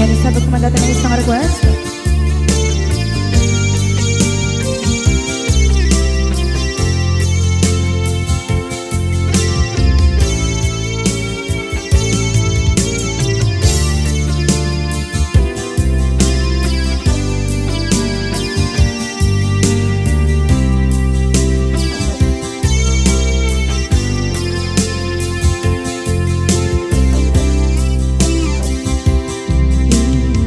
Ayan, sabot ko man dati ng isang request.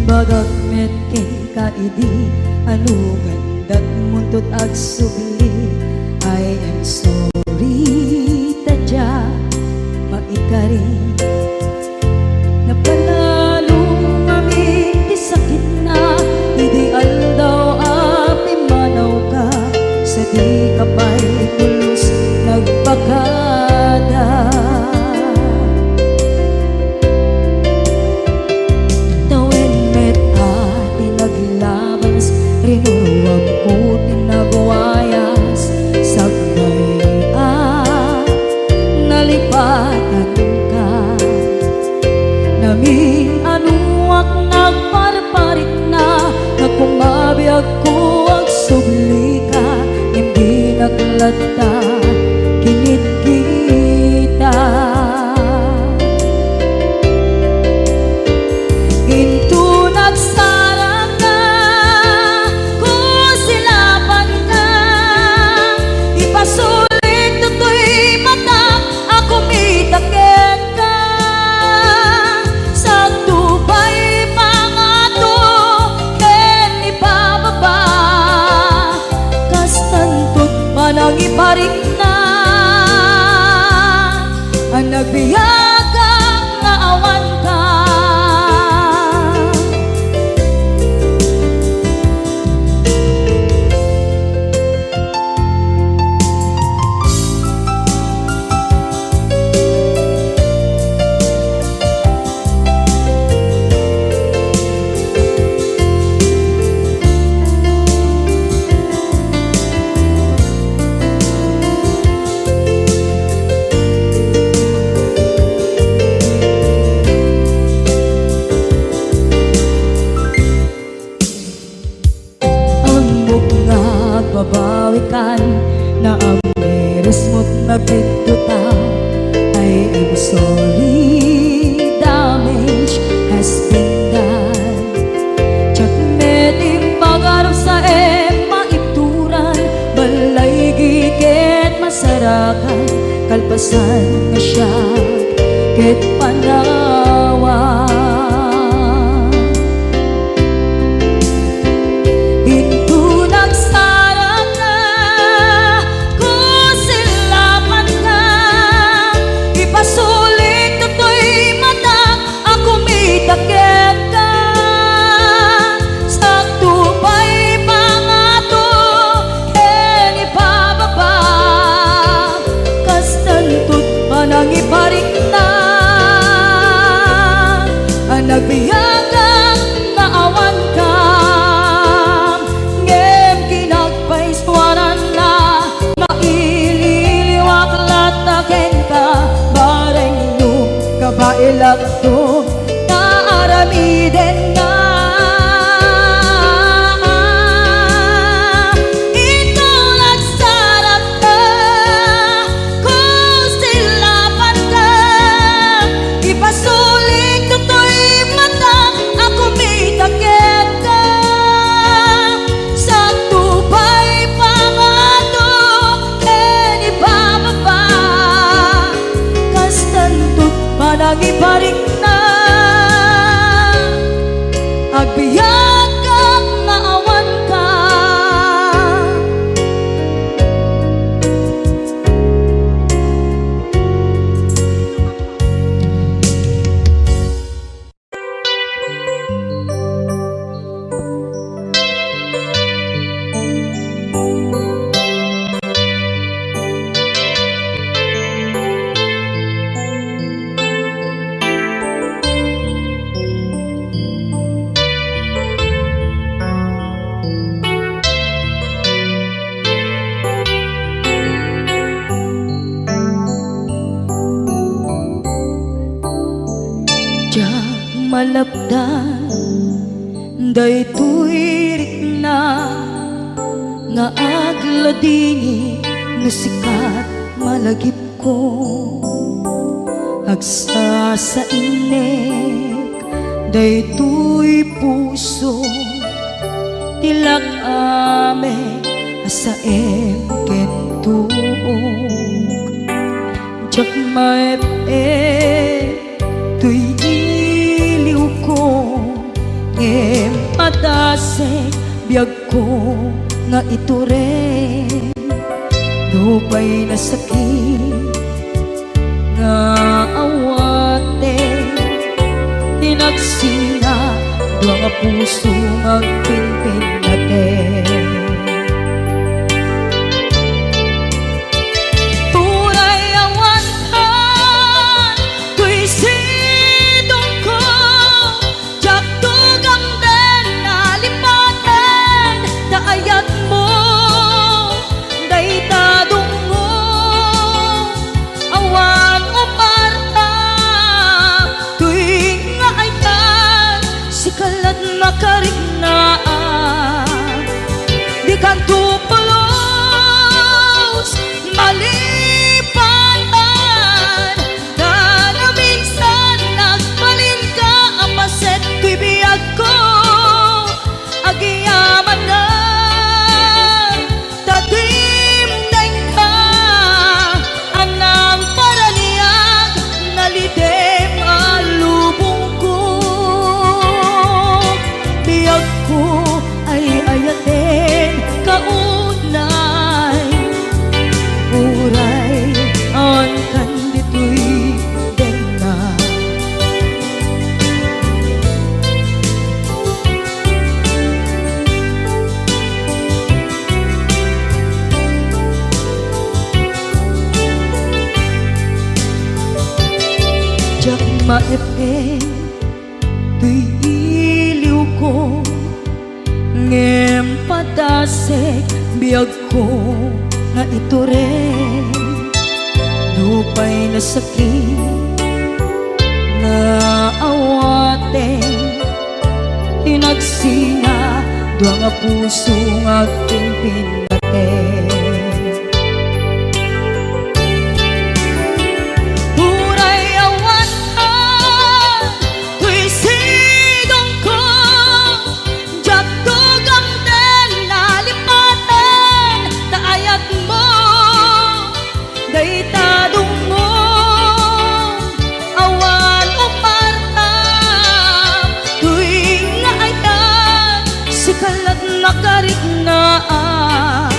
Bagat met kay kaidi anu gandat muntut ag subli. I am sorry tadya maikari napanalo kami di sakit na ideal daw api manaw ka sa di kapay pulos nagpakada. Rinuwag ko tinagwayas sagbay nalipatan ka namin anuak nagparparit na nagkumabiyag ko ang subli ka hindi naglata kinit kita into nagsarang pasulit tutoy mata ako mitaket ka sa tubay mga to ken ipababa kastantot manang iparik na ang nagbiyagang nga awan ka. Babawikan na ang meres mo't nagpituta. I am sorry, damage has been done. Tsak meting pagarap sa maituran balay giket masarakan kalpasan na siya ket panawa. Iparik na ang nagbiyagang na awan ka ngem kinagpaiswanan na maililiwak lataken ka bareng nung kabailak to na aramiden na. Iparik na agbiyak kang naawan ka. malapdan daytoy rikna nga agladini nga sikat malagip ko agsa sa inek daytoy puso tilak ame asa kentuog jak maep tuy iliw ko padasek biyag ko nga ito rin lupay na sakit nga awate tinagsinga dua nga puso magpinpin natin tunay awantan tuy sidong ko jak tugang den nalipaten daayat mo daytadong mo awan umarta tuwing nga ayan sikalat makarignaang di kan tupulos malipatan na minsan nagbalin ka apaset tuy biyag ko agiyaman na tatimdeng ka anang paraniag nalidem alubong ko biyag ko ay ayatin kaunay uray awan kan ditoy denga jak maepeng tuy iliw ko ngem padasek biyag ko nga ito rin lupay na sakit na awate tinagsinga dua nga puso nga pinpinaten turay awantan tuy sidong ko jak tugang den nalipaten daayat mo daytadong mo awan umarta tuwing nga ayan sikalat makarignaang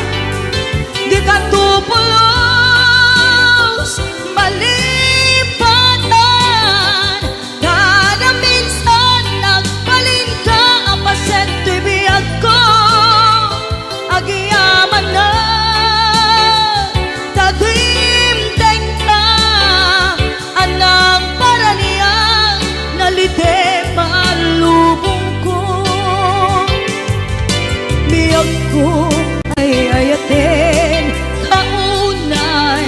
di ka tupulos malipatan kada minsan nagbalin ka apaset tuy biyag ko agiyaman na tatimdeng ka anang paraniang nalidem alubong ko biyag ko ay ayatin kaunay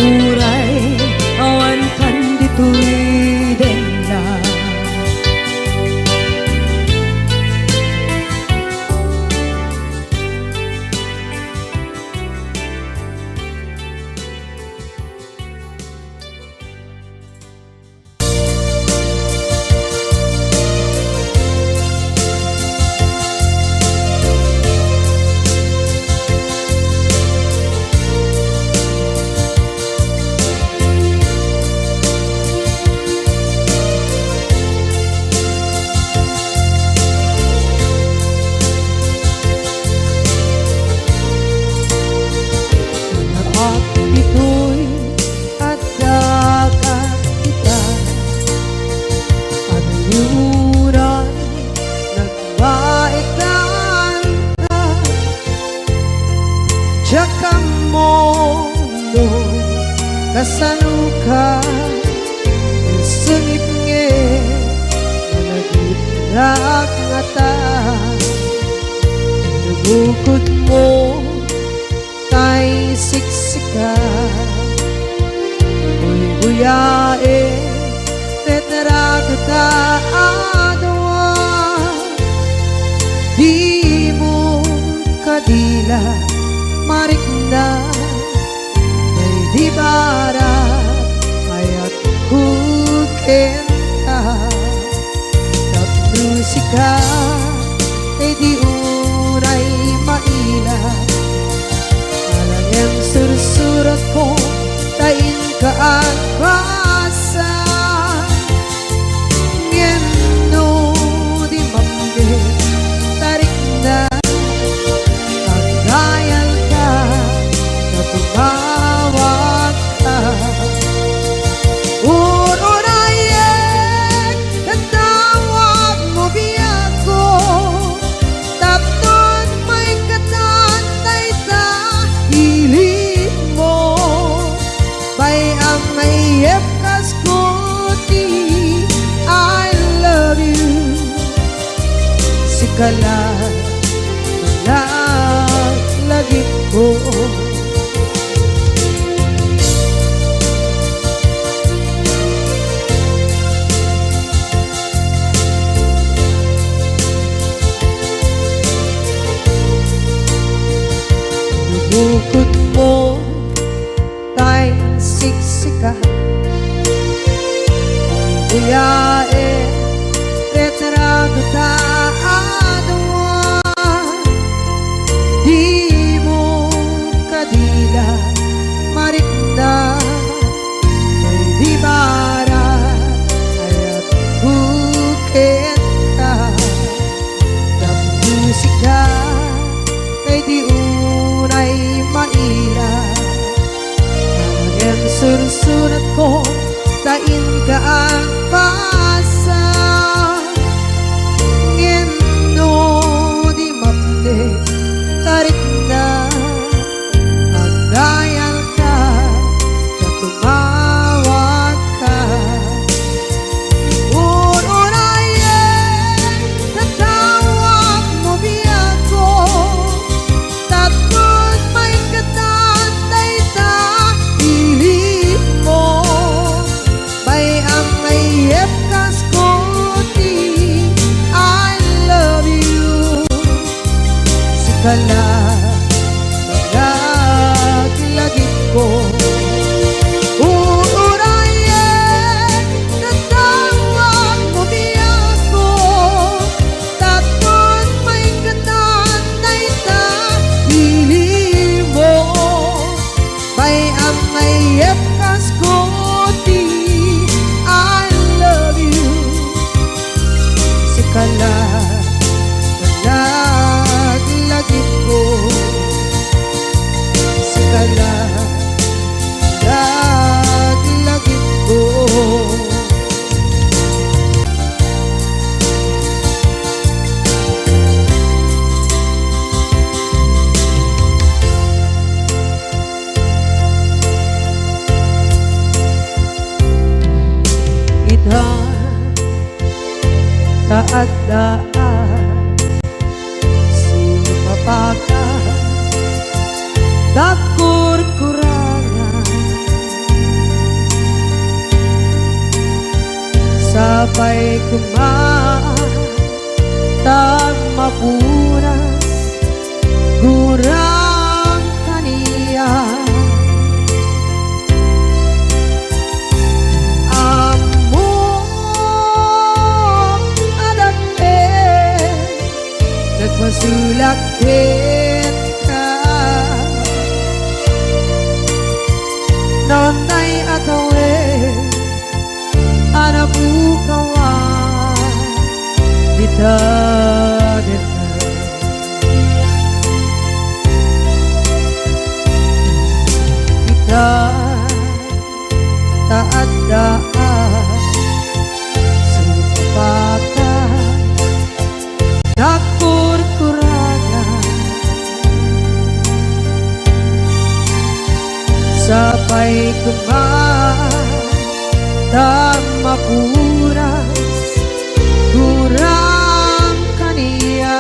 uray awan kan ditoy denga at ito'y adagat kita at yuran nagbaikan ka tsaka mo no kasanuka sungit nge managitrak nga ta nabukod mo tay siksika buyae tetrado ta adwa marikna may di barat ayat kukenta musika ay di uray maila alang yang sursurat ko tain ka at basa ngeno di mamde tarik na kagayal ka na tumawag ka kala lagi ko bukod mo tayong siksika buyae retrado tayo di mo kadila marikna may di barat ayat bukit ka ng musika kay di unay maila ang sursurat ko tain ka ang pasa ngeno di mamde tarik na ang dayal ka na tumawag ka unayen tatawag mo biyako tapos may katantay ta ilit mo bay ang mayep kaskoti I love you sikala lagi ko uurayen tatawag mo biyako tapos may katantay ta hili mo bay ang mayep kaskoti I love you sikala lagi ko sikala lagi ko ita taadaan sumapaka dakur-kurangan sabay kumaan tag mapunas gurang kaniya among adake nagmasulakit ka nonay atawe anabukawan dita kita taadaan supapakan dakur-kurangan sabay kumaan tag mapuras gurang kaniya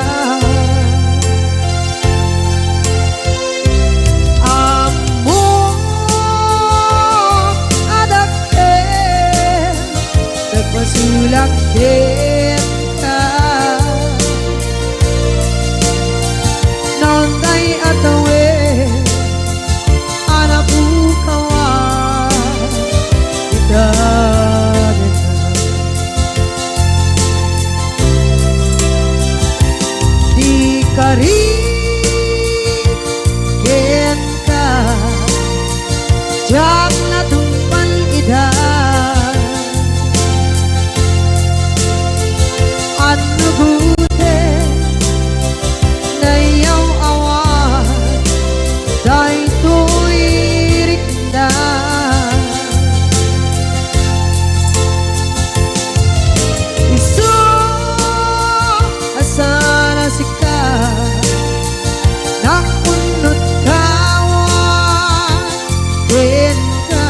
among adake nagpasulakit ka nonay atawe Diyak na tumpal idan Ano gute na iyaw awan Dahil to'y rikda Isu asana sika Nakunot kawan Kenka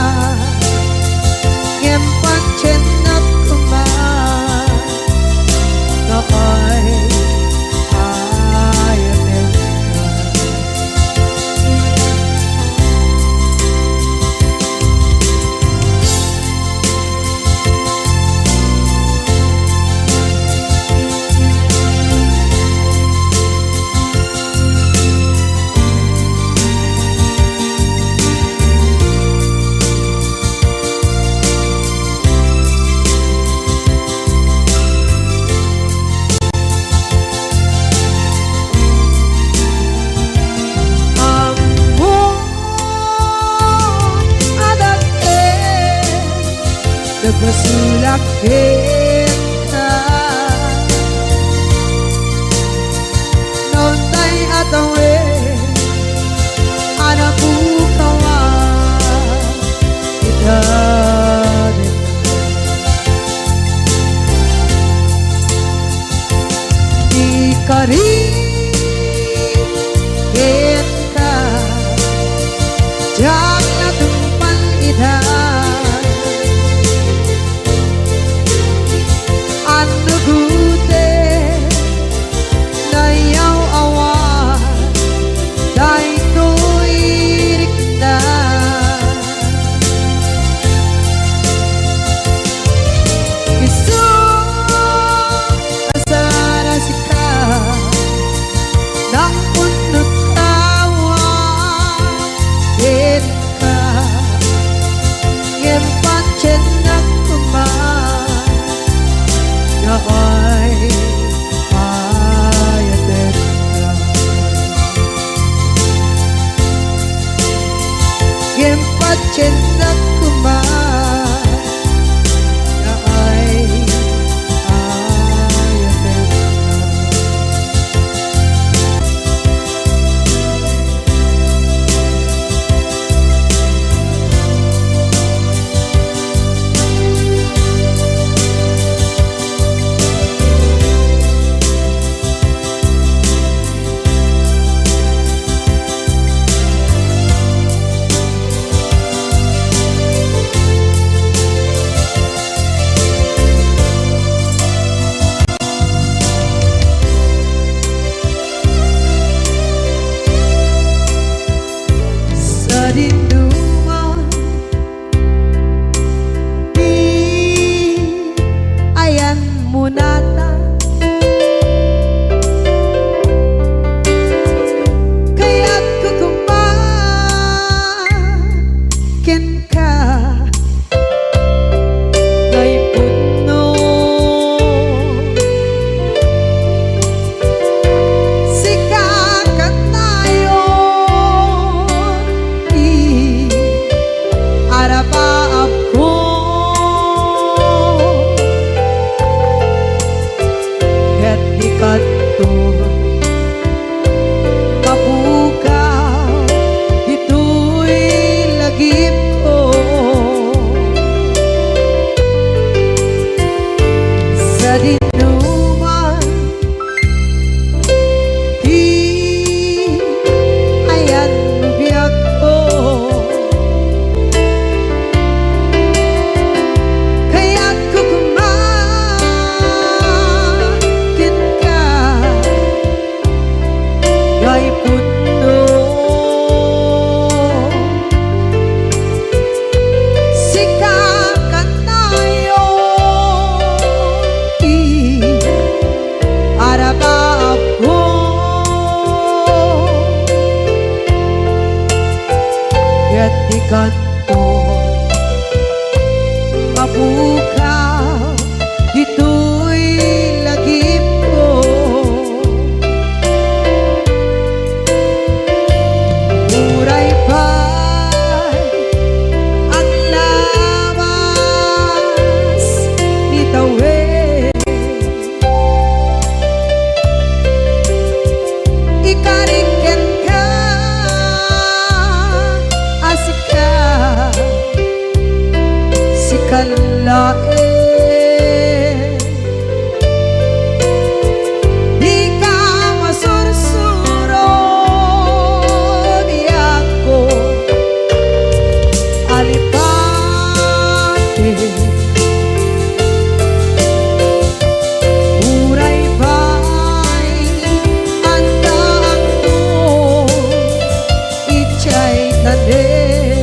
Ngempan cenap kuman Nakay ayatin Nagmasulak kita Noon tay atawe Anak bukawan Kita din Di ka rin kita Diyak na tumpang idan Ano gute na iyaw awan Dahil to'y rikda Isu asana sika Nang punot kawan Kenka Ngempan cenang kuman Nakay ayatin Gempat cendak kuman Nakay ayatin Sa dinduman Di ayan mo nata Kaya't kukumakin ka Ngay puno Sikakan tayo Arabaab ko Ket di kanto Mabukaw Dito'y lagip ko Sa dinuman Di ayan biyak ko Kaya't kukumakin ka Ngay puno Sikakan tayo Arabaab ko Kaya't di kanto Mabukaw Dito'y lagip ko Muray pa'y kalain. Di ka masursuro biyak ko alipate. Uray ba'y andaan mo itsay tanin.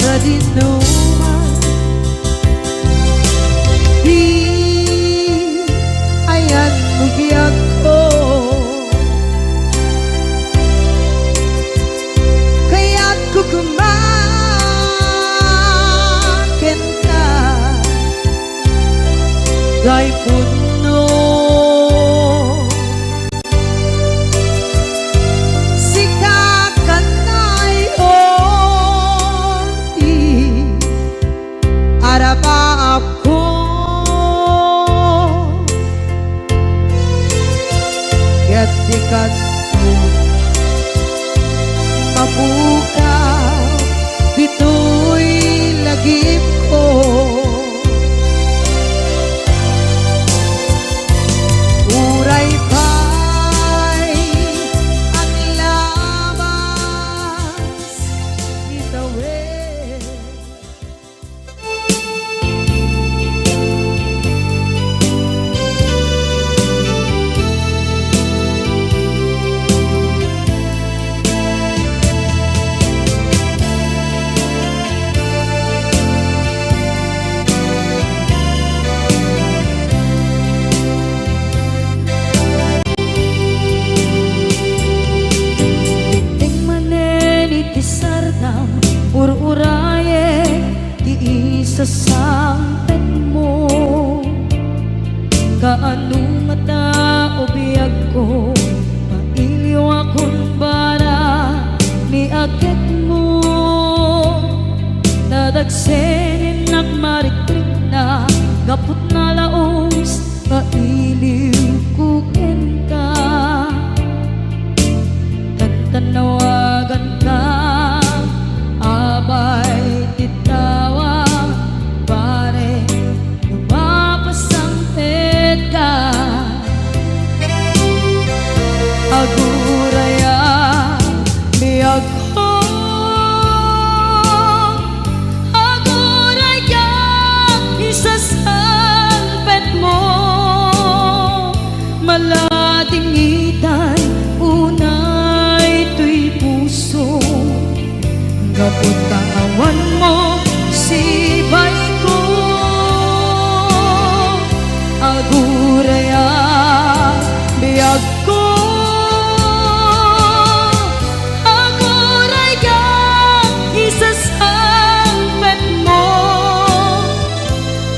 Sa dinuman di ayan mo biyak ko, kaya't kukumakin ka gay puno. Arapa ako gatikat mo mabuka dito'y lagip ko. Uray pa'y ang labas itawid. Ur-uraye di isa sampen mo, kaanong mata o biyag ko, mailiw akong bara ni agit mo. Nadagsenin nagmarikrik na gapot na laos, mailiw kukin ka. Tantanawagan ka abay titawa pare lumapasangpet ka. Aguraya biyag ko, aguraya isasangpet mo. Malating itay unay tuy puso, kapot kawan mo sibay ko. Aguraya biyag ko, aguraya isasangpet mo.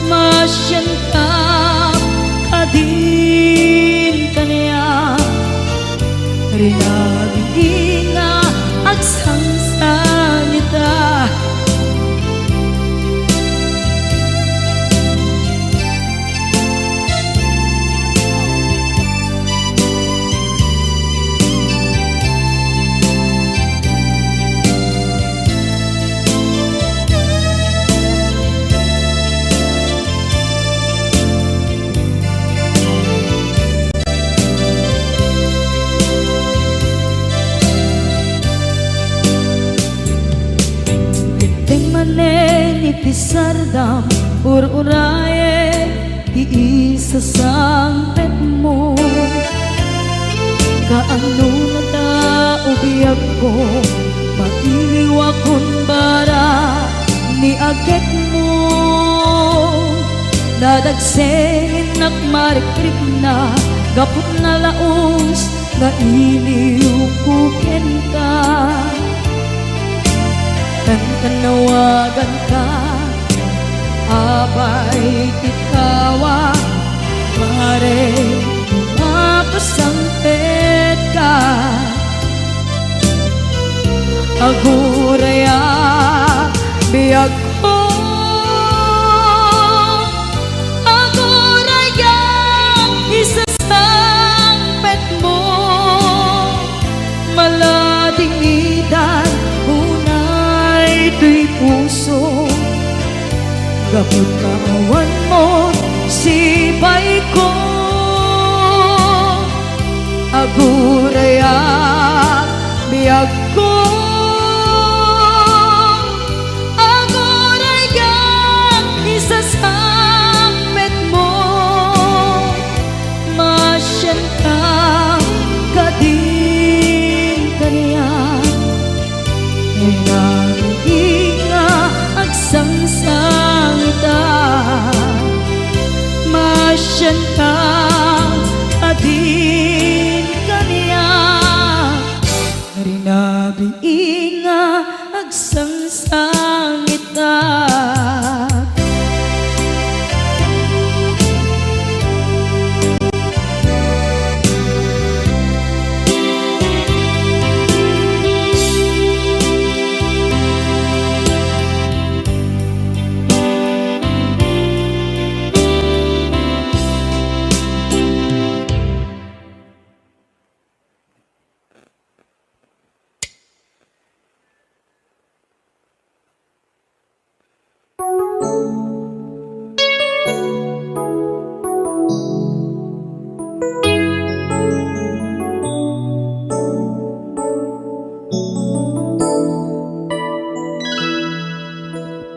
Masyan ka kadin kaniya rinabing nga agsangsanita. Iti sardam ur-uraye di isa sang Dadagsengin at marikrik na gapot na laos nga iliw kuken ka. Tanawagan ka, abay tikawa, mare mapasampet ka. Aguraya biyag ko, aguraya isasampet mo, maladingitan unay to'y puso. Gapot kawan mo sipay ko, aguraya biyag ko, aguraya isasampet mo, masyan ka kadin kaniyan. Nga agsangsang ita, masyan ka adin kaniya. Rinabi nga agsangsang ita.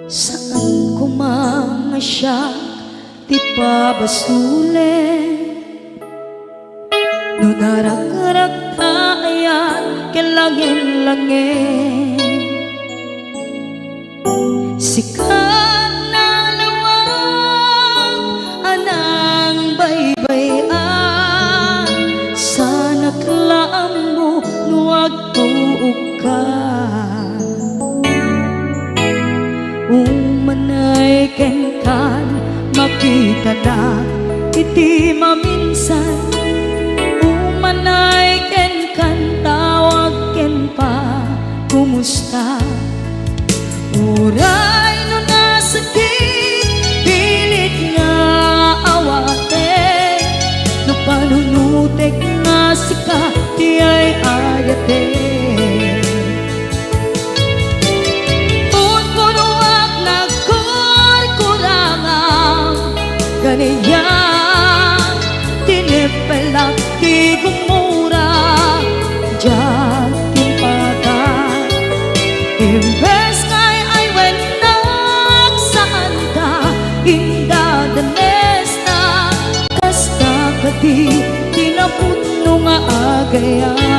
Saan ko mga siya ti pabasulen, no narak-arak tayan kelangin-langin. Sikat na lawag anang baybayan, sana klaam mo nuwag tuog ka. Umanay ken kan makita na iti maminsan, umanay ken kan tawag ken pa kumusta. Uray no nasakit pilit nga awate, no panunutek nga sika di ay ayate. Ganiya tinipelak di gumura diyan timpagan. Imbes kay ay wenak saan ka indadanes na, kasta kati tinaputno nga agayan.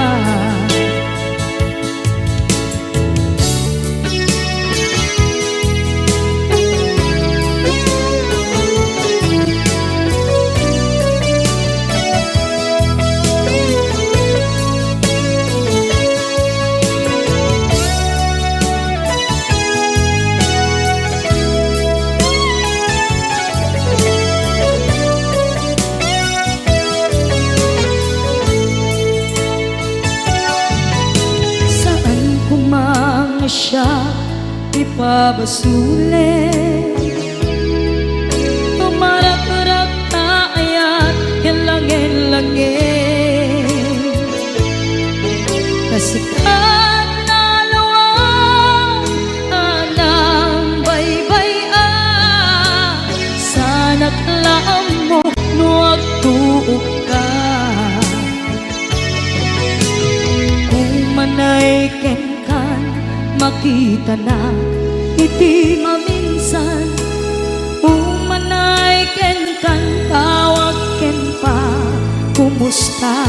Siya ipabasulen, tumarak-rak tayan yan langin-langin. Kasikat na lawang anang baybayan, sana klaam mo nuwag tuog ka. Umanay ken makita na iti maminsan, umanay ken kan tawag ken pa kumusta.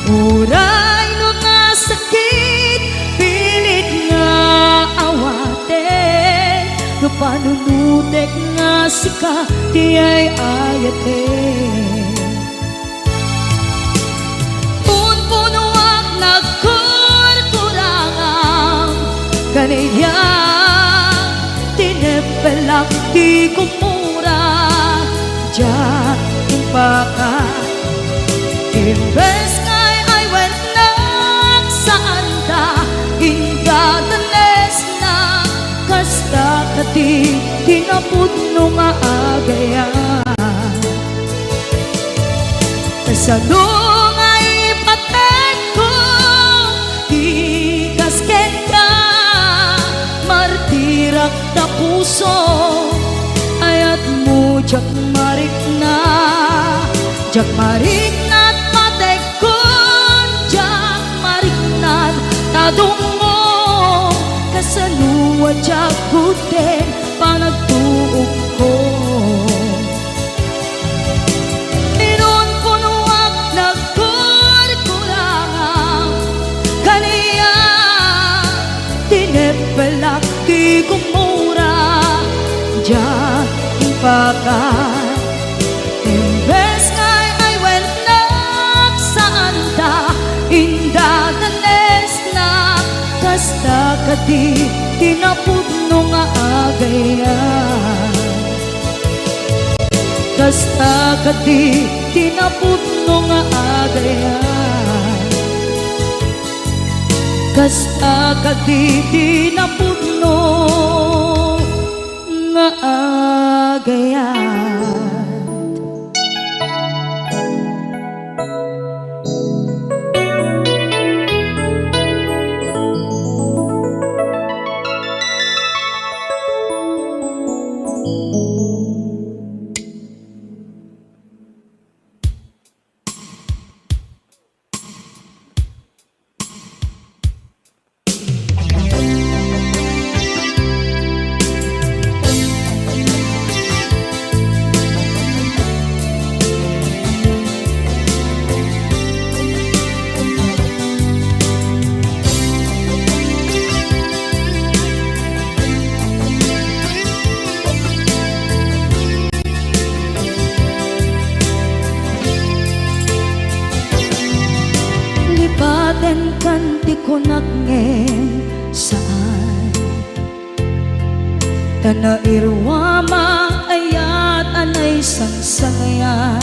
Uray no nasakit pilit nga awate, no panunutek putek nga sika ti ay ayate. Punpunuak nagkurkurangang kaniya tinepelak ti kumura diyan impaka. Imbes ngay ay went nagsaan ta indadanes na kasta kati tinapudno nga agaya. Kasano nga ipatek ko di kasken ka martirak na puso ayat mo jak marik na patek ko jak marik na tadungo kasanuwa jak kuten panagtuog ko. Inon punuak nagkurkurangang kaniya tinepelak ti kumura diyan ipakan. Imbes ngay ay went nagsaan ta indadanes na kasta kati tinapudno nga agaya. Kasta kati tinapudno nga agaya. Kasta kati tinapudno nga agaya. Lipaten kanti ko nagngem saan tanairwama ayat anay sangsangayan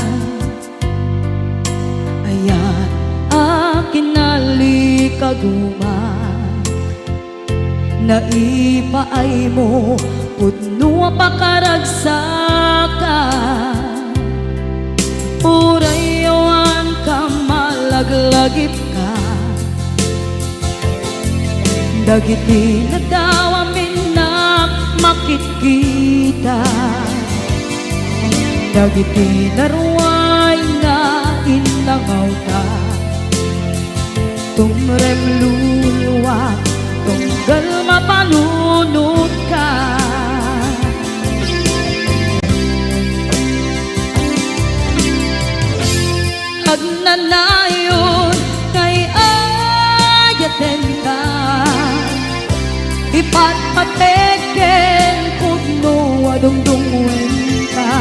ayat akin nalikaguma naipaay mo pudno pakaragsakan urayawan ka malaglagip ka dagiti na daw amin na makikita dagiti naruay na inangaw ta tumrem luluwa tunggal mapanunod ka. Hagnanayon kay ayaten ka ipatpateken pudno adungdungwen ka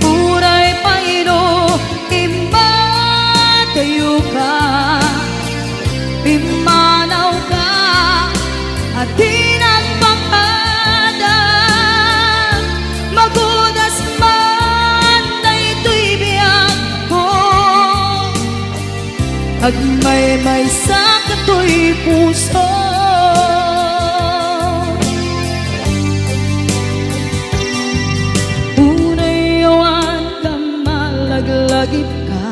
uray paino imatayo ka pimanaw ka at tinagpakada magudas man na ito'y biyak ko agmay-may sa kato'y puso. Unayawan ka malaglagip ka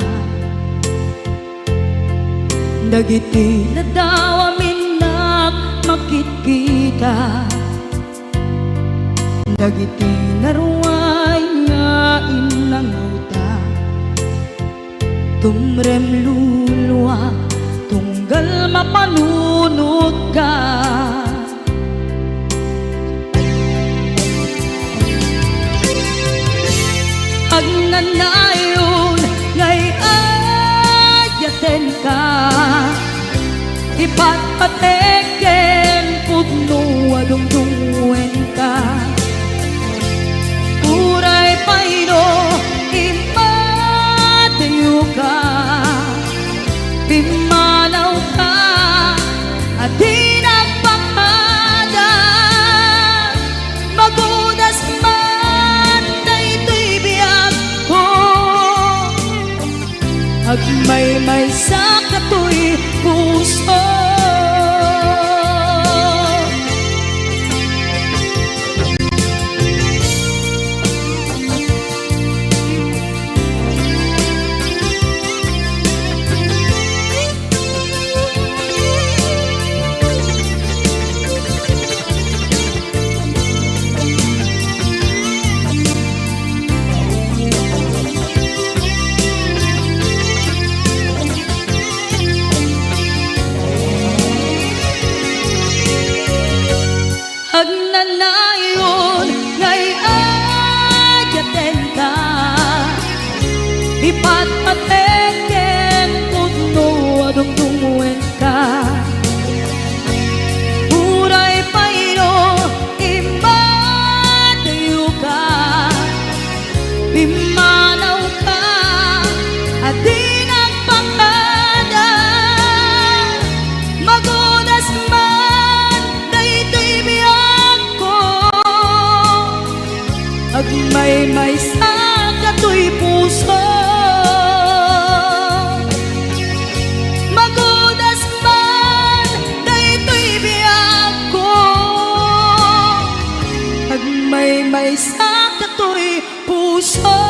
dagiti na daw amin na makikita dagiti naruay nga inangaw ta tumrem luluwa tunggal mapanunod ka. Agnanayon ngay ayaten ka ipatpateken pudno adungdungwen ka ipatpateken pudno adong tunguen ka Uray pairo imadayo ka Pimanaw ka at di nagpakada Magunas man daytoy biyag ko Agmay-may sa kato'y puso Magunas man daytoy biyag ko Agmay-may sa kato'y puso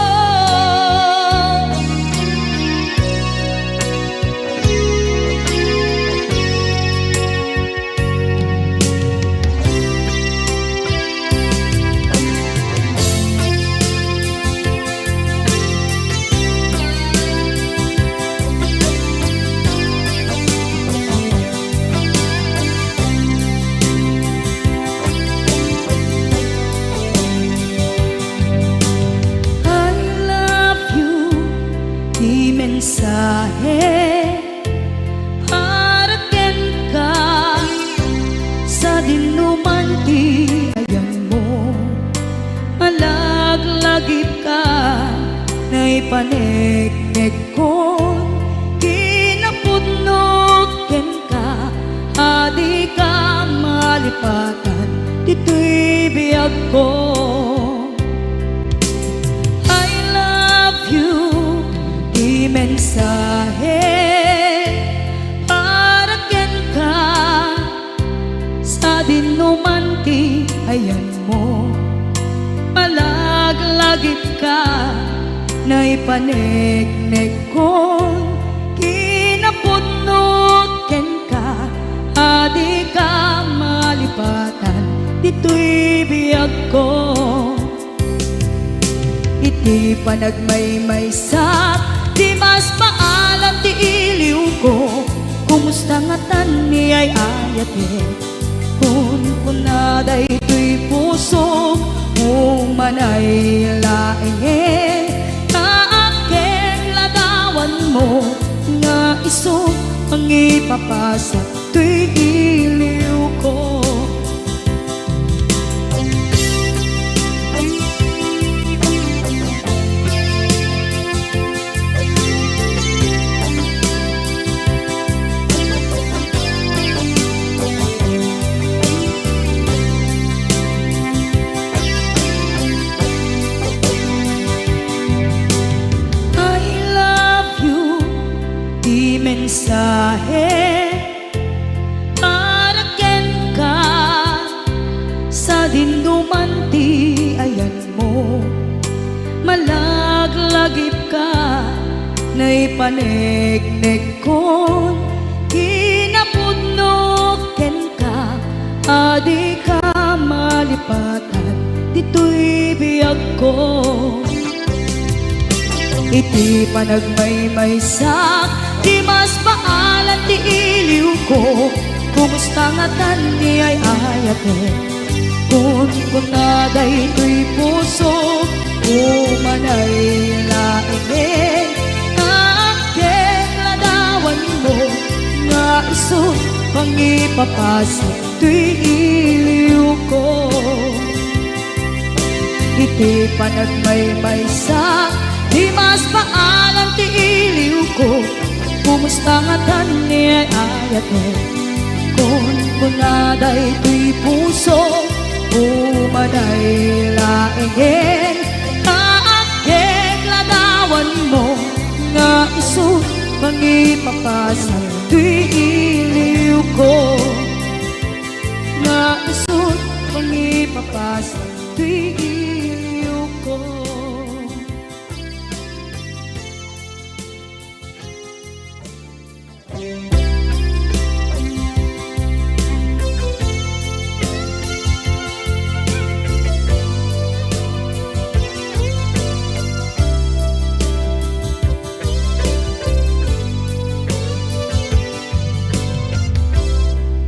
mensahe para ken ka sa dinumanti ayan mo malaglagip ka na ipaneknek ko kinapudnot ken ka adi ka malipatan dito'y biyag ko mensahe para ken ka sa dinumanti ayan mo malaglagip ka na ipaneknek ko kinapudnot ken ka adi ka malipatan dito'y biyag ko iti panagmay-maysak Di mas paalam ti iliw ko Kumusta nga tan ni ay ayate Kun kunaday to'y puso Umanay laingin Kaakeng ladawan mo Nga iso ang ipapasa To'y iliw ko mensahe para ken ka sa dinumanti ayan mo malaglagip ka na ipaneknek ko kinapudnot ken ka adi ka malipatan dito'y biyag ko iti panagmay-maysak Di mas paalan ti iliw ko Kumusta nga tan ni ay ayate Kun kunaday to'y puso Umanay laingin Kaakeng ladawan mo Nga iso pangipapasa To'y iliw ko Iti panagmay-maysak Di mas paalan ti iliw ko Kumusta nga tan ni ay ayate Kun kunaday to'y puso Umanay laingin Kaakeng ladawan mo Nga iso pangipapasa To'y iliw ko Nga iso pangipapasa To'y iliw ko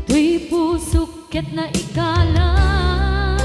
Tuy pusok ket na ikalang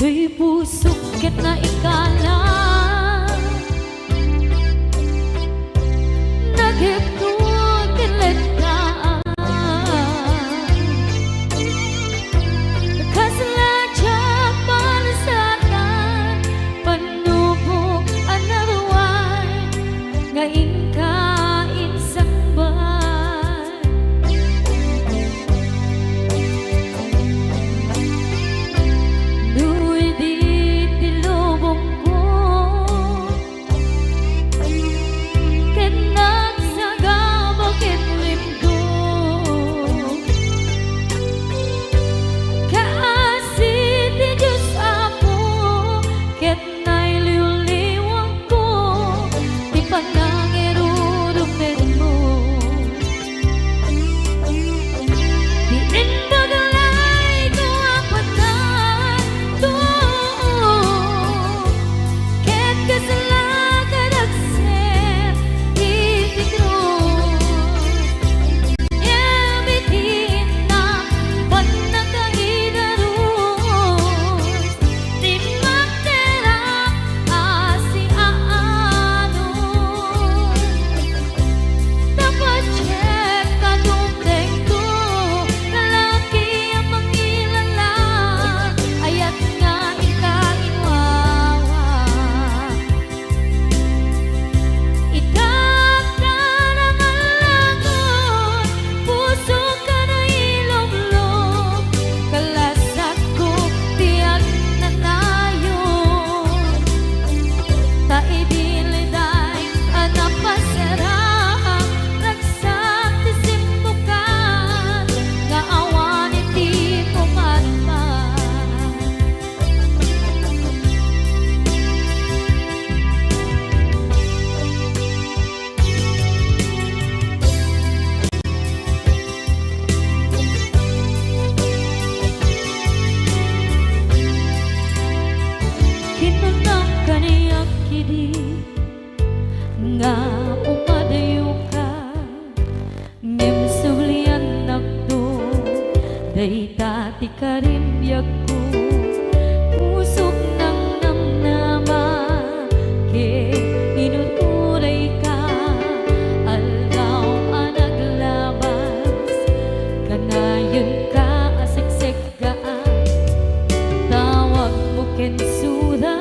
Tuy pusok ket na ikala nagiptun kinletaan kasaladya palasatan panubok another one ngayon kain sangban Nuy di tilubong ko ket nagsagabog ket limgo Kaasit ti Diyos Apo ket nailiw-liwang ko ti panangirurugnen mo Di indagalay ko apatan to ket kasalakan agset iti krus Yabitin na panagkaidarus Di magterak asi aanos Dapat check kadumdeng to lalaki ang mangilala ayat nga ikainwawa Itakdan ang alangon puso ka na ilog-log kalasat ko tiyak nanayon taidiliday anapasarang ragsak ti simbukan nga awan iti pumatman Kinunang kaniyak kidi nga upadayo ka ngem sulian nakdo dayta ti karimbiag ko pusok ng namnama ke inuturay ka aldaw anaglabas kanayon ka aseksek gaan tawag mo ken suda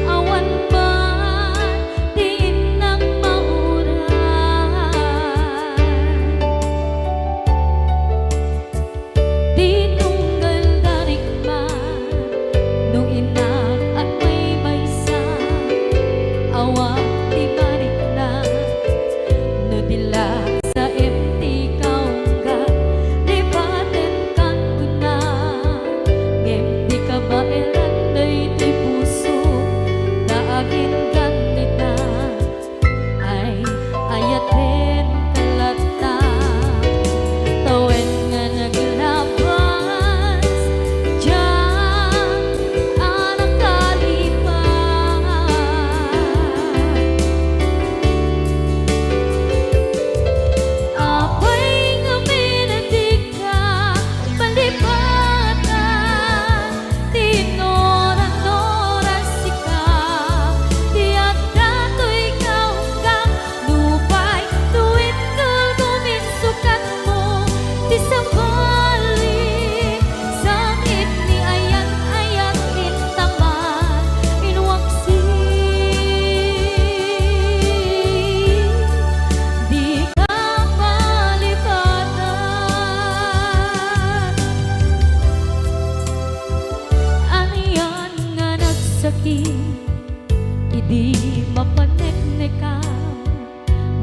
awan man din ng mauran tinunggal darikman nung inak at may maysa awa ti marikna no dila sa empty kaungga lipaten kan kuna ngem di ka baelan day ti puso daagin kanita ay ayaten kalata tawen nga naglabas diyan anak kalipas apay nga minatika palipatan tinoran-noran sika tiyak dato'y kaunggang lupay tuwid kal guminsukat mo ti sabali sakit ni ayat-ayat intaman inwaksi di ka palipatan aniyan nga nagsakit idi mapaneknekan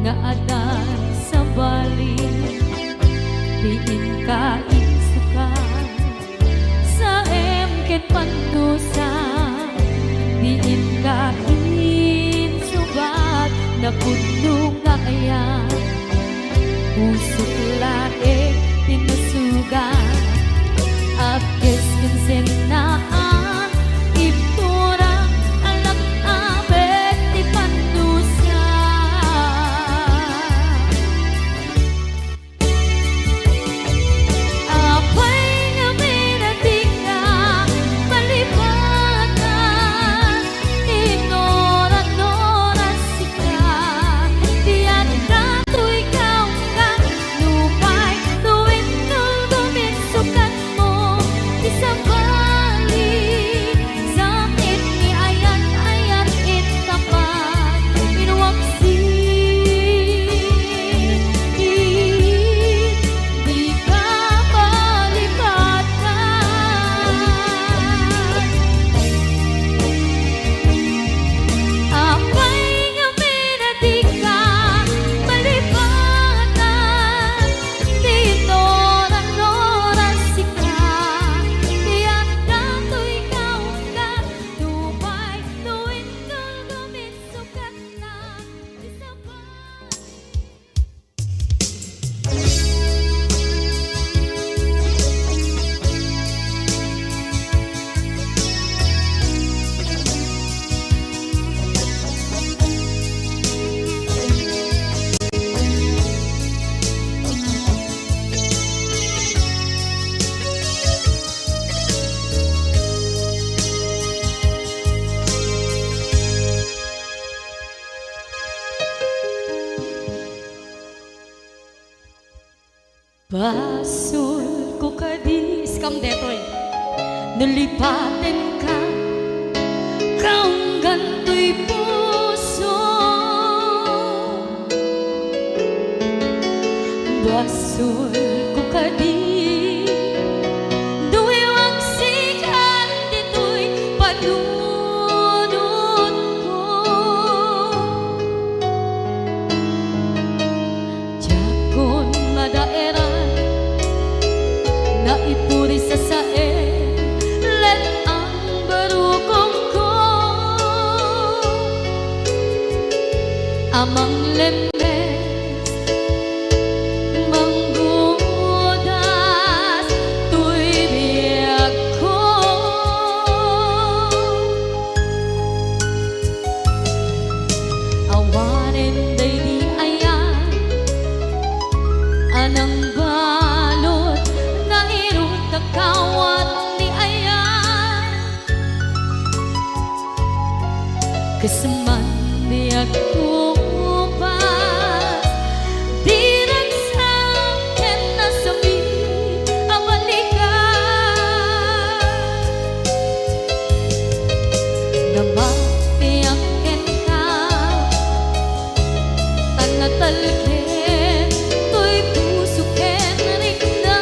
nga adan sa bali diin ka insukan sa emken pandusa diin ka insubat na puno nga ayan pusok laik tinusugan apkes kinsenaan ipturang alak abet ti pandusa apay nga minatika palipatan Basol ko kadis kam detoy nalipaten ka kaong ganto'y puso. Basol ko kadis duwewang sikat dito'y panunod ko. Jakon madaeran na ipuri sa sae let ang barukong ko amang lemes manggudas tuy biyag ko. Awanen day di ayan anang balot na irot na kawat ni ayan kasaman biyag ko pas di nagsakin na sabi ang balikan na mapiyakin ka tanatalkin to'y pusukin rin na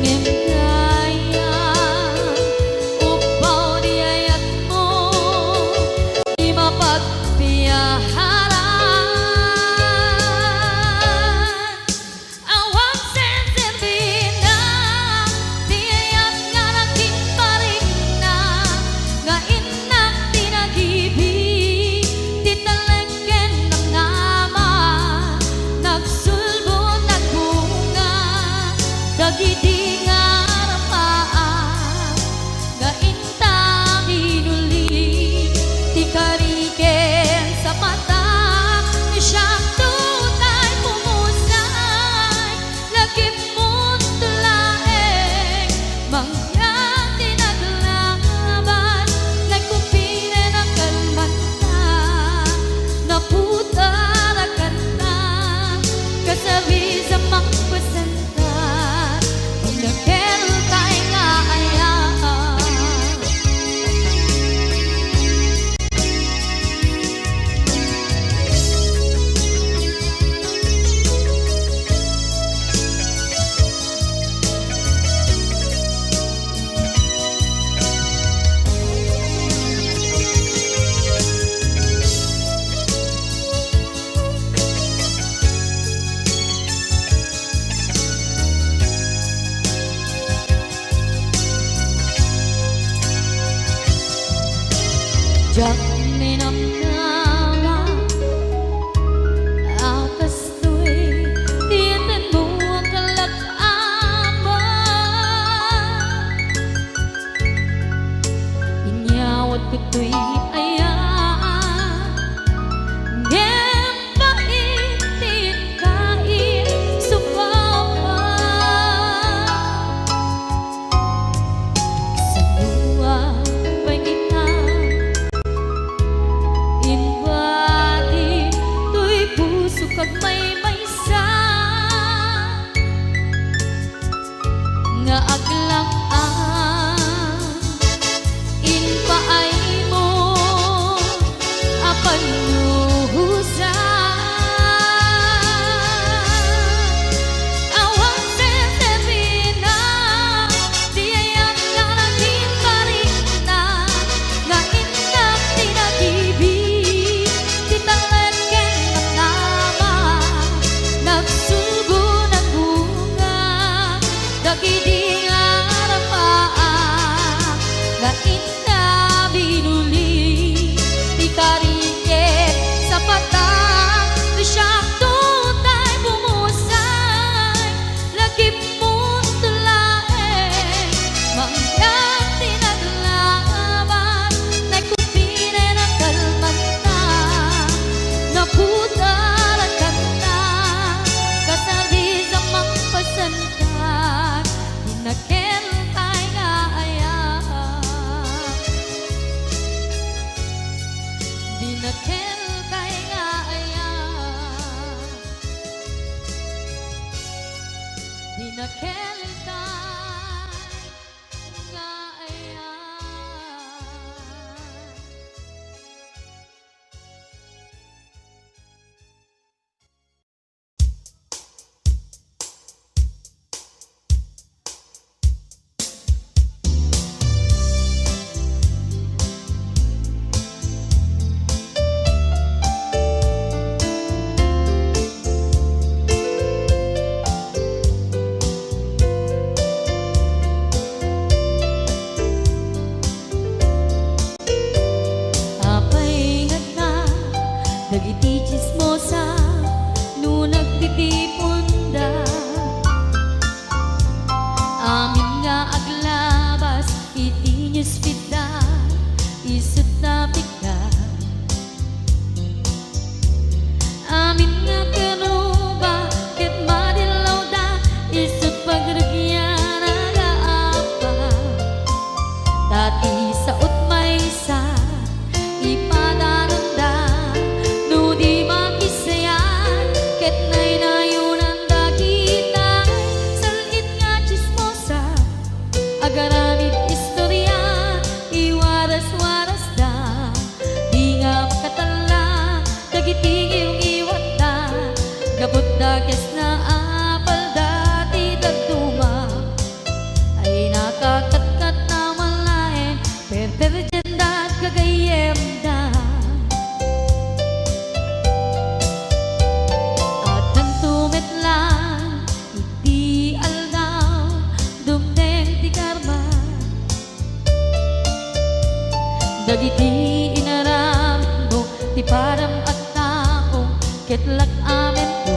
ngem kaya upaw di ayat mo di mapagpiyaharan. Awang senserbi na di ayat nga nagkiparing na nga inak tinagibig titalengken ng nama nagsulbo nagbunga dagidi nga rapaan nga intang inuli ti kariken sa mata ni siyang tutay pumusay lagip mo't tulaeng mangyang tinaglaban nagkupine ng kalmata naputarakan na kasabi sa magpasantan kung nakeltay nga ayaan. Jak ninamnama akas to'y tiyatin mo ang kalak-ama inyawat ko to'y ayaan ngem paitin kain supawa sa luwa pagitang inbati tuy puso kag may maysa nga aglang ang inpaay mo apan nuhusa. Awang senserbi na di ayat nga nagkiparing na nga inak tinagibig titalengken ng nama nagsulbo ng bunga dagidi nga harapan ispita isut na bigla. Amin nga karuba ket madilaw da isut pagragyan nagaapa. Dati sa utmaysa ipadananda no di makisayan ket nay nayunan da kita salit nga chismosa agaramid istorya iwaras-waras da di nga makatala dagiting yung iwat da gabot da kes na apal dati dagduma ay nakakatkat na malain perperjenda at kagayem da at nantumet lang iti aldaw dumdeng ti karma dagiti inaram mo ti param at tao ketlak amen ko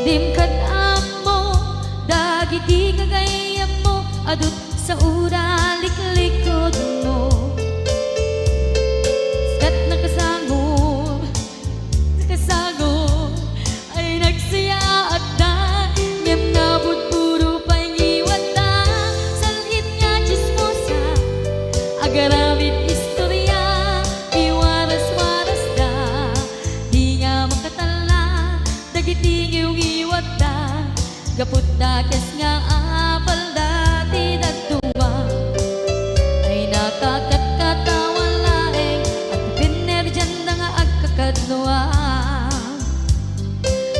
dimkad amo dagiti kagayam mo adut sa ura liklikod mo kat nakasangod ay nagsaya at da ngem nabot puro pangiwat da salit nga chismosa agaramid istorya iwaras-waras da di nga makatala dagiting yung iwat da gaput da kes nga apal dati dagduwa ay nakakatkatawa laeng at pinerjan na nga agkakadluwa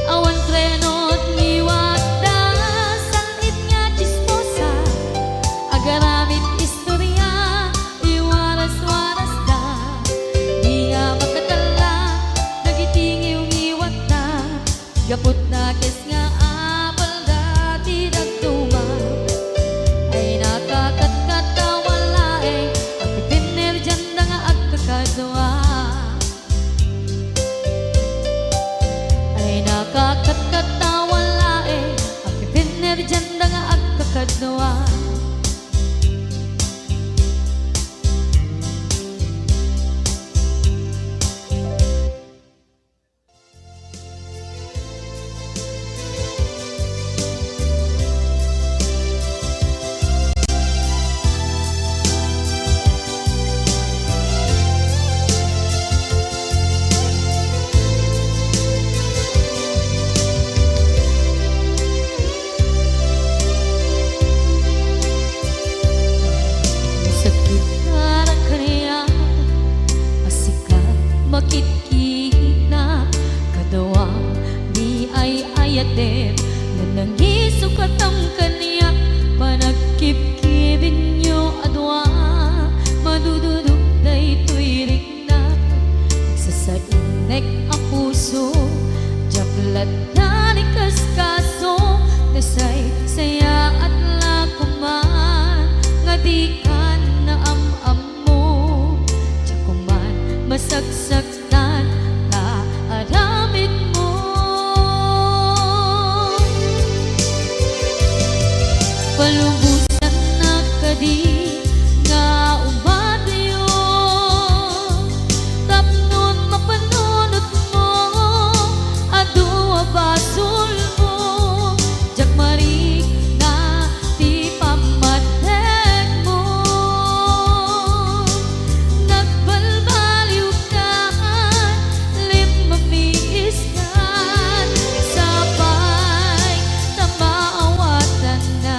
awan trenot ngiwat da salit nga chismosa agaramid istorya iwaras-waras da di nga makatala dagiting yung iwat da gaput na kes nga apal dati dagduma ay nakakatkatawa laeng at pinerjan na nga agkakadluwa ay nakakatkatawa laeng at pinerjan na nga agkakadluwa. Sakit na kaniya asika makitkina kadawang di ay ayaten na nangisok at ang kaniya panagkipkibin nyo adwa madududok na ito'y rikna nagsasainek ang puso jaklat na ni kaskaso nasay saya at lakuman nga di ka na am mo jakuman masagsaktan na aramid mo palubusan na kadi nga umadayo tapnon mapanunot mo adua basol mo jakmarik na ti pamatek mo nagbalbaliw ka lim mamiis ka sabay na maawatan na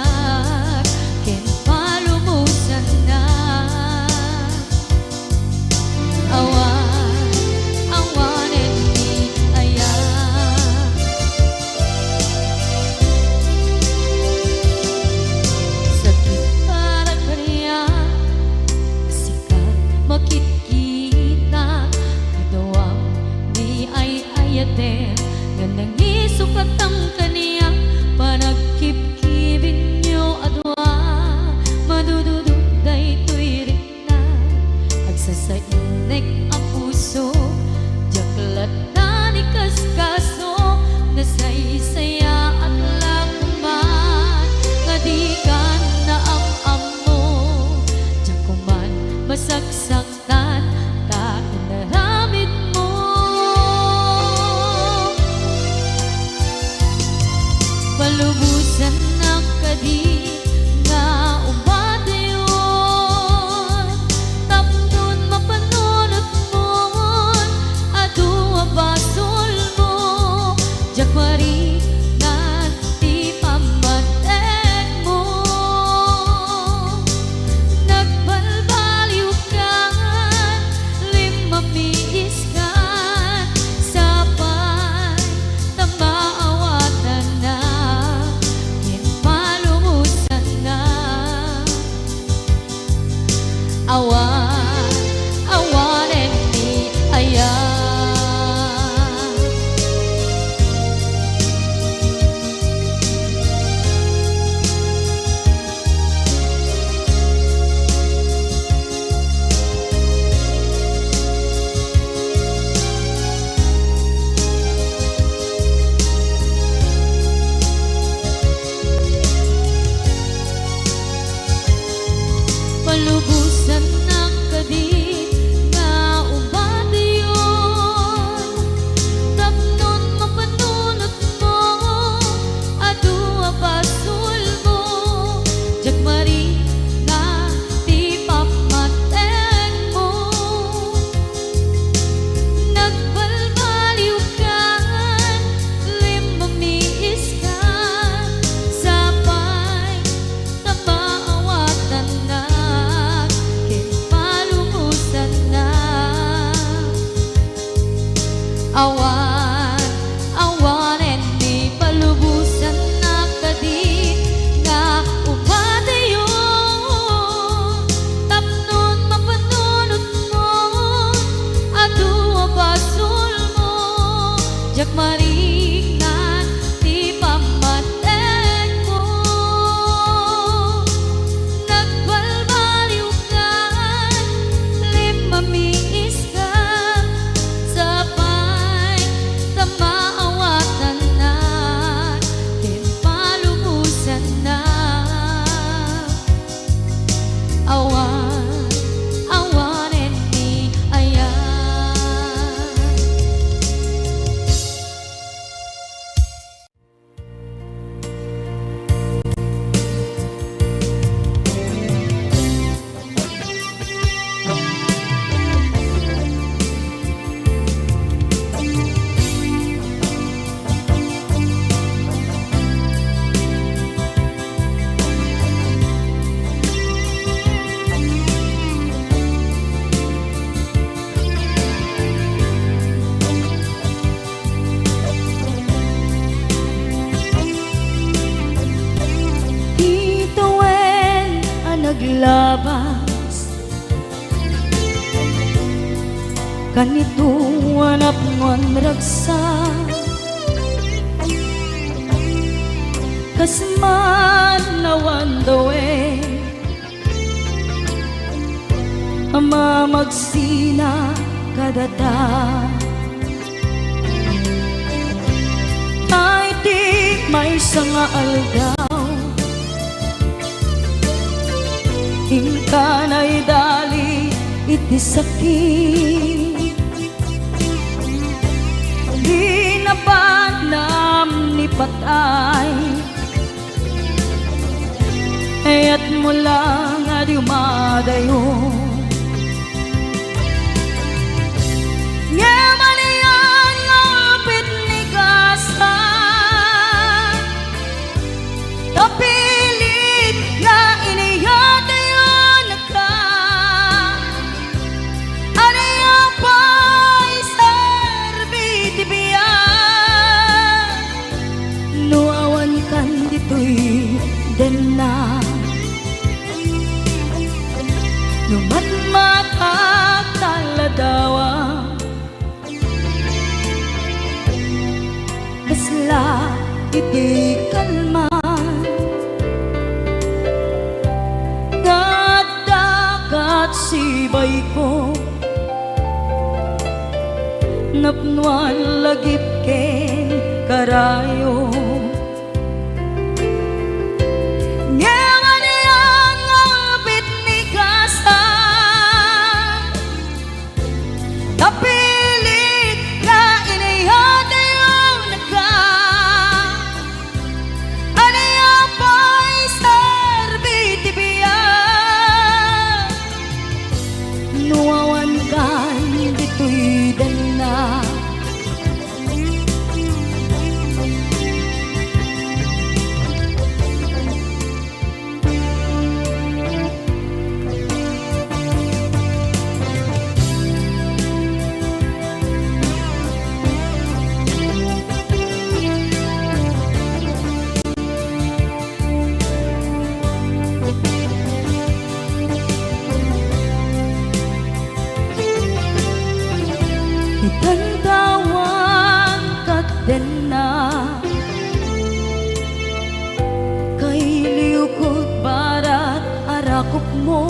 naglabas kanito anak mon ragsa kasman nawan dawe ama magsina kadata ay di may sanga aldaw ingkanay dali iti sakit di napanam ni patay ayat mula nga di umadayo ngaman iyan ngapit ni kasa tapilit nga iniyatayo naka aniya pa'y serbiti biya nuawan kan dito'y dena numatmatak taladawa kasla iti kalman ngadakat sibay ko napnuan lagip ken karayo ngaman iyan ngapit ni kasa tapilit nga iniyatayo naka aniya pa'y serbiti biya nuawan kan dito'y dana itantawan kat dena kay liukod barat arakop mo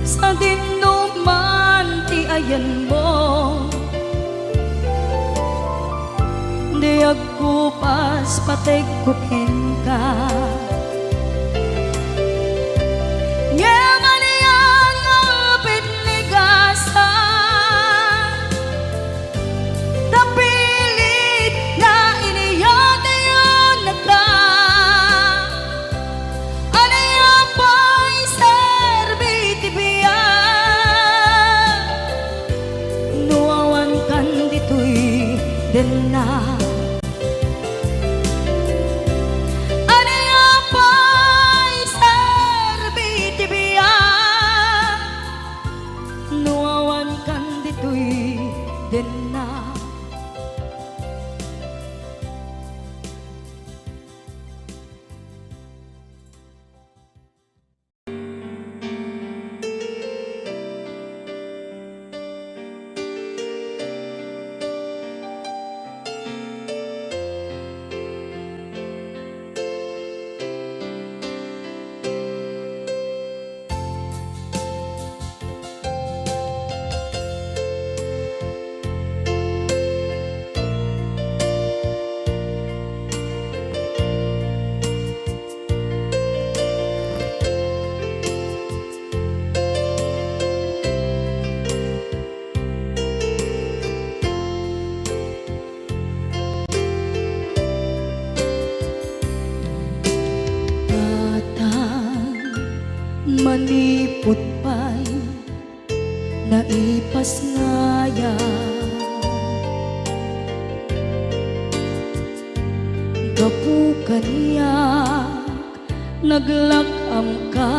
sa dinuman ti ayan mo di agkupas pateg kuken ka ngaman iyan ngapit ni kasa tapilit nga iniyatayo naka aniya pa'y serbiti biya nuawan kan dito'y dena aniya pa'y serbiti biya nuawan kan dito'y dena manipot pa'y naipas ngaya gapu kaniyak naglakam ka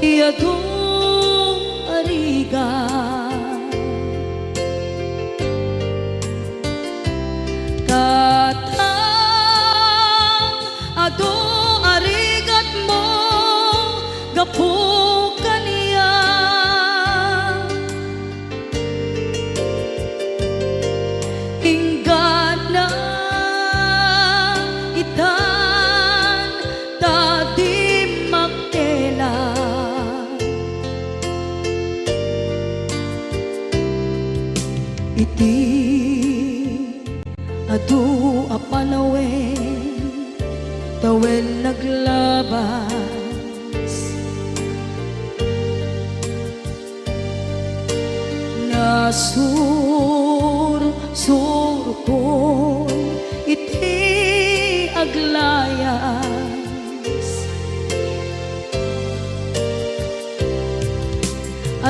iyadong ariga katang ado arigat gapu kaniya hinggad na itan tadi magtela iti adu apanawen tawen naglabas nasur ko iti aglayas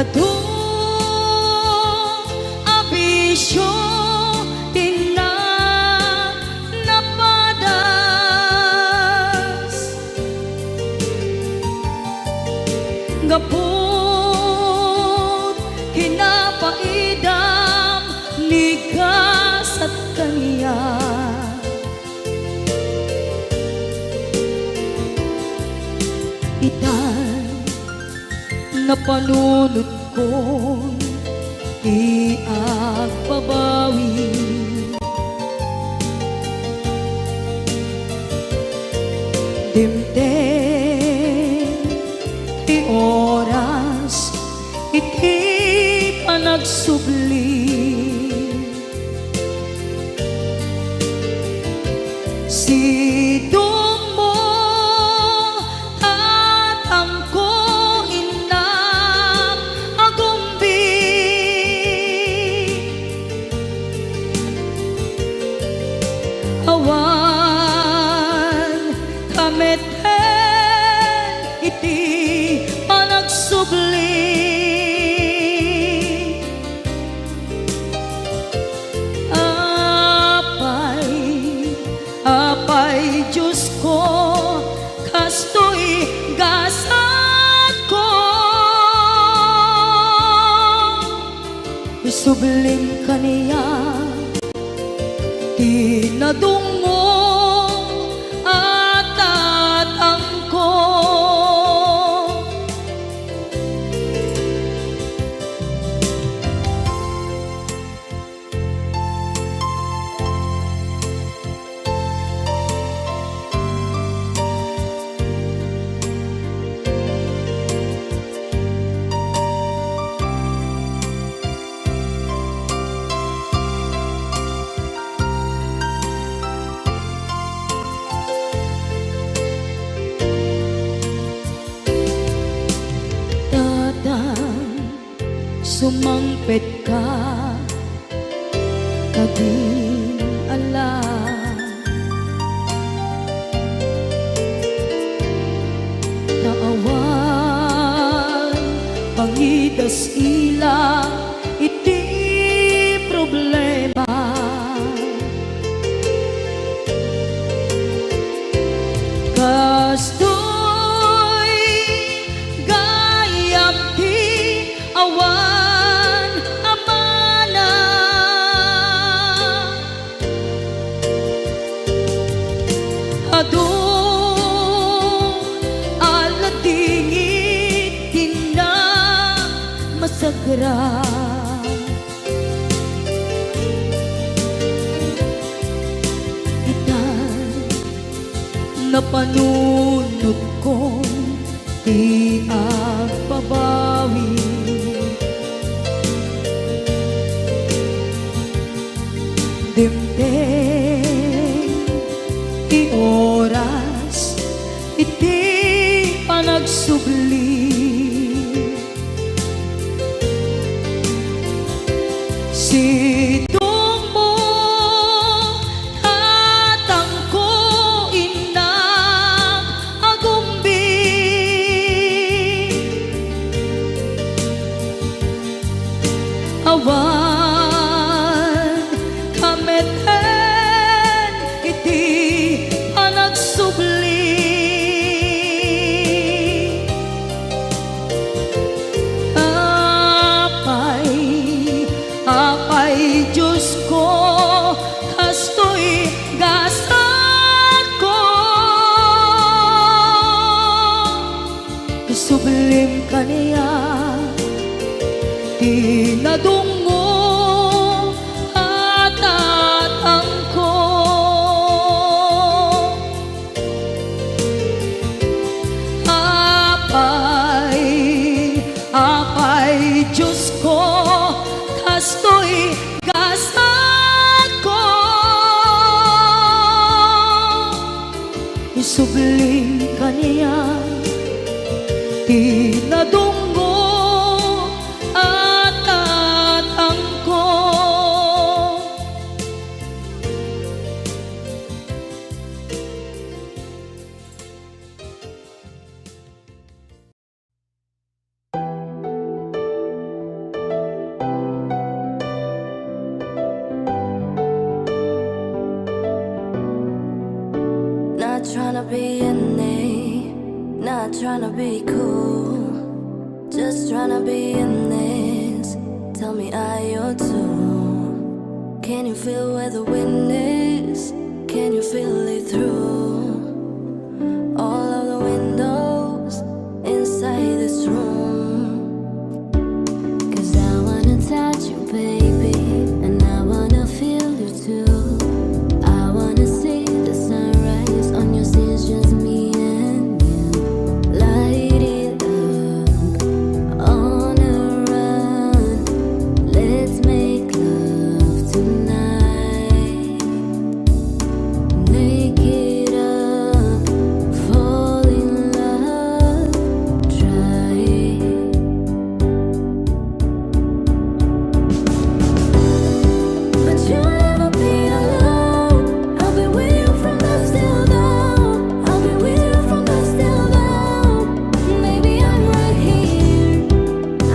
adu abisyo gapot kinapaidam ligas at kaniya itan na panunod ko di agbabawi dimtem ti oras iti panagsubli sidong mo tatangko inak agumbi awan kameten iti panagsubli apay Diyos ko kastoy gasat ko isublim kaniya tinadungo at tatangko sumangpet ka kading alam naawan pangidas ila iti problema kastoy gayam ti awan adu aladingit tina masagra itan napanunod ko di agbabawi dimtem ti oras iti panagsubli sidong mo tatangko inak agumbi awan kameten iti panagsubli Isublim ka niya, tinadungo at tatangko. Apay, Diyos ko, kasto'y gasat ko. Isublim ka niya, tinadunggo at tatangko. Not tryna be in it, not tryna be cool, just tryna be in this. Tell me, are you too? Can you feel where the wind is? Can you feel it through all of the windows inside this room? 'Cause I wanna touch you, baby, and I wanna feel you too. I wanna see the sunrise on your scenes, just me and you. Light it up on a run. Let's make love tonight. Make it up, fall in love, try it. But you'll never be alone. I'll be with you from dusk till dawn. I'll be with you from dusk till dawn. Baby, I'm right here.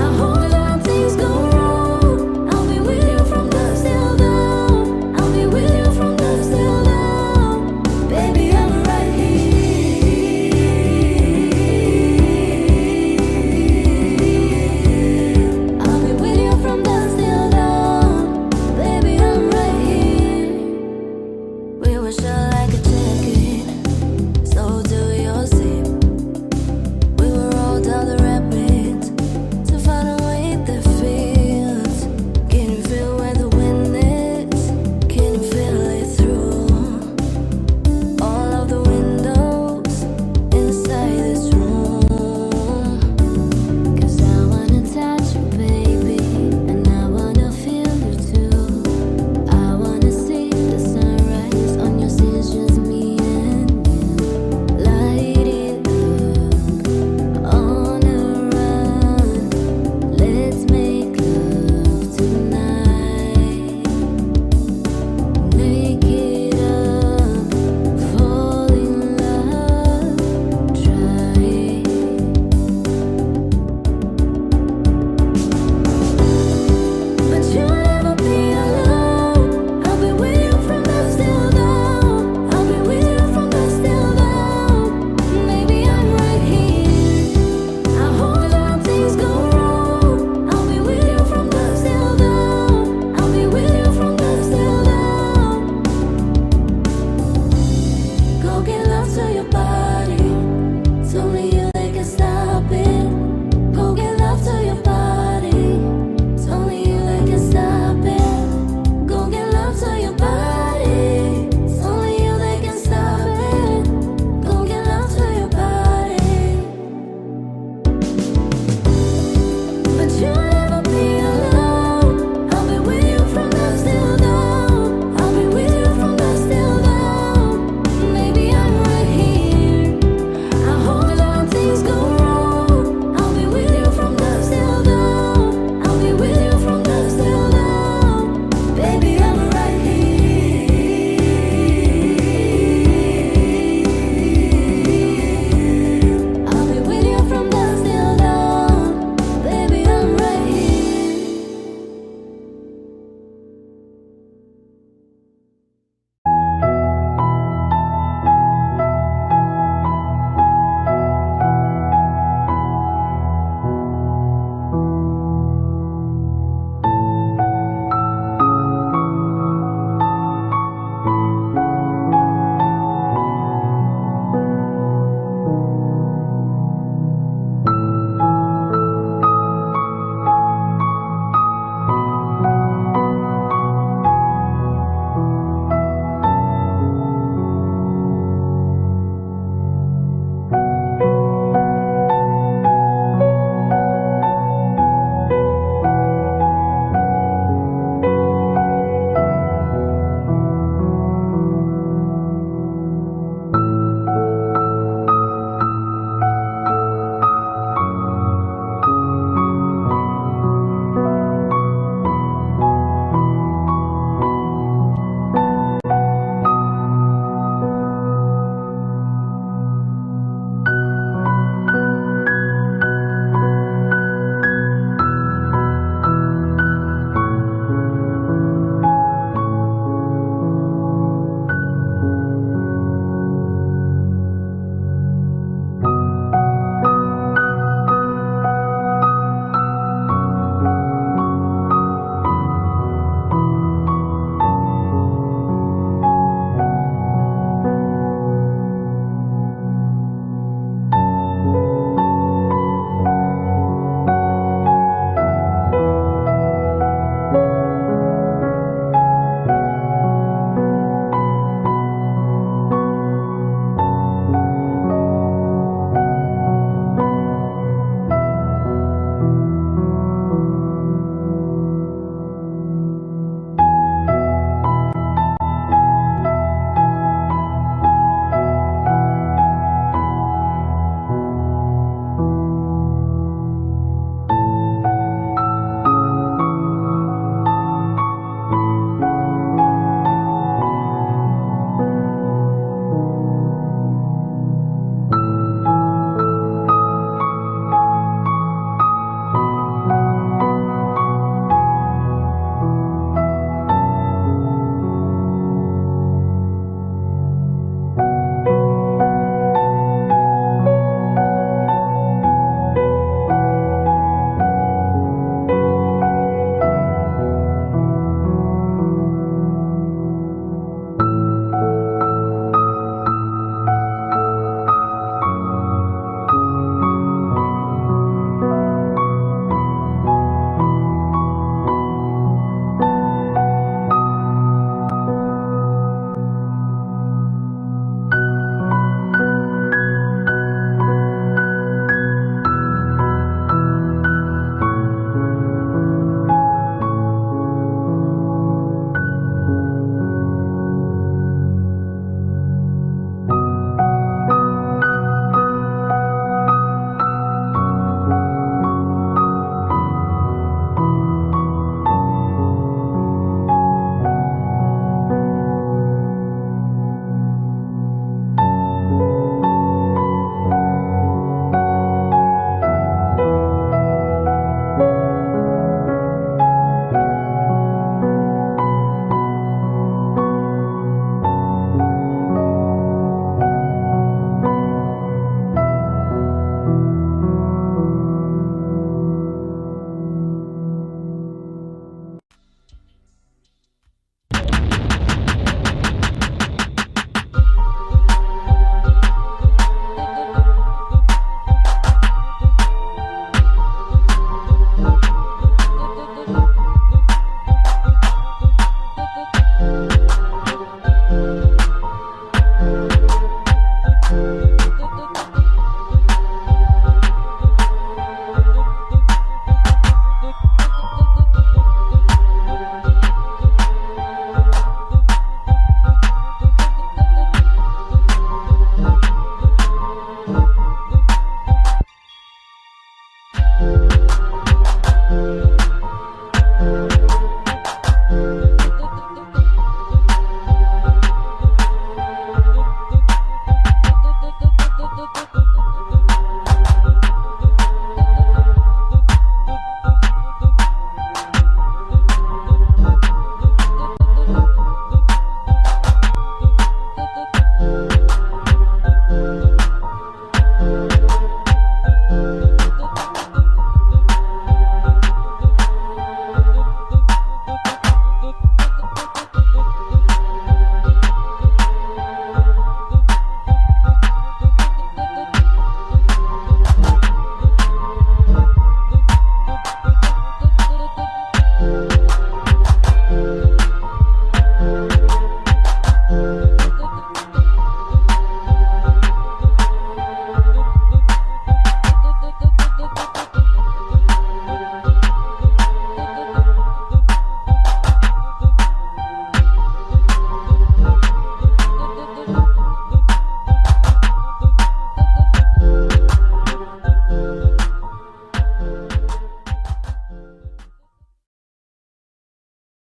I hold on, things go wrong. I'll be with you from dusk till dawn. I'll be with you from dusk till dawn. Baby, I'm right here. I'll be with you from dusk till dawn. Baby, I'm right here. We were shut like a jacket, so do your zip. We will roll down the rapids to find a way that feels. Can you feel where the wind is? Can you feel it through all of the windows inside this room? 'Cause I wanna touch you, baby, and I wanna feel you too. I wanna see the sunrise on your scenes, just me and you. Light it up on a run. Let's make love tonight. Make it up, fall in love, try it. But you'll never be alone. I'll be with you from dusk till dawn. I'll be with you from dusk till dawn. Baby, I'm right here. I hold on, things go wrong. I'll be with you from dusk till dawn. I'll be with you from dusk till dawn. Go get love to your body.